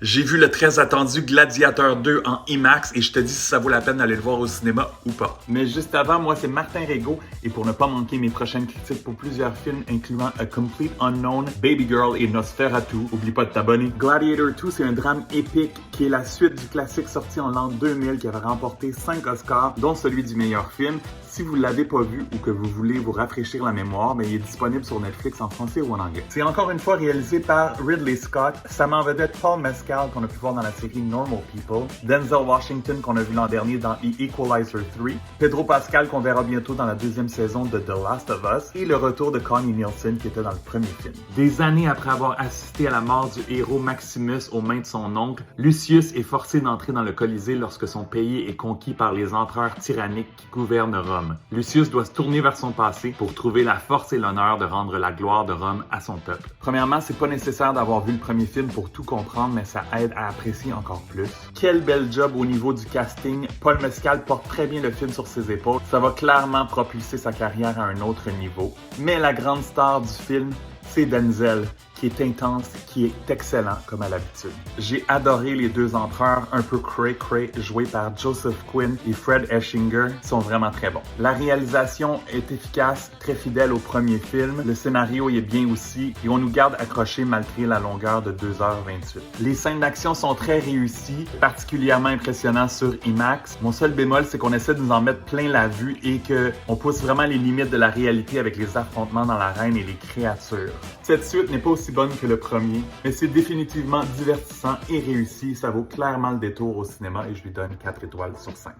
J'ai vu le très attendu Gladiateur 2 en IMAX et je te dis si ça vaut la peine d'aller le voir au cinéma ou pas. Mais juste avant, moi c'est Martin Régaud et pour ne pas manquer mes prochaines critiques pour plusieurs films incluant A Complete Unknown, Baby Girl et Nosferatu, oublie pas de t'abonner. Gladiator 2 c'est un drame épique qui est la suite du classique sorti en l'an 2000 qui avait remporté 5 Oscars, dont celui du meilleur film. Si vous ne l'avez pas vu ou que vous voulez vous rafraîchir la mémoire, il est disponible sur Netflix en français ou en anglais. C'est encore une fois réalisé par Ridley Scott, sa main en vedette Paul Mescal qu'on a pu voir dans la série Normal People, Denzel Washington qu'on a vu l'an dernier dans The Equalizer 3, Pedro Pascal qu'on verra bientôt dans la deuxième saison de The Last of Us et le retour de Connie Nielsen qui était dans le premier film. Des années après avoir assisté à la mort du héros Maximus aux mains de son oncle, Lucius est forcé d'entrer dans le Colisée lorsque son pays est conquis par les empereurs tyranniques qui gouvernent Rome. Lucius doit se tourner vers son passé pour trouver la force et l'honneur de rendre la gloire de Rome à son peuple. Premièrement, c'est pas nécessaire d'avoir vu le premier film pour tout comprendre, mais ça aide à apprécier encore plus. Quel bel job au niveau du casting. Paul Mescal porte très bien le film sur ses épaules. Ça va clairement propulser sa carrière à un autre niveau. Mais la grande star du film, c'est Denzel, qui est intense, qui est excellent comme à l'habitude. J'ai adoré les deux empereurs un peu cray-cray joués par Joseph Quinn et Fred Eschinger, sont vraiment très bons. La réalisation est efficace, très fidèle au premier film. Le scénario est bien aussi et on nous garde accrochés malgré la longueur de 2h28. Les scènes d'action sont très réussies, particulièrement impressionnant sur IMAX. Mon seul bémol, c'est qu'on essaie de nous en mettre plein la vue et qu'on pousse vraiment les limites de la réalité avec les affrontements dans l'arène et les créatures. Cette suite n'est pas aussi bonne que le premier, mais c'est définitivement divertissant et réussi. Ça vaut clairement le détour au cinéma et je lui donne 4 étoiles sur 5.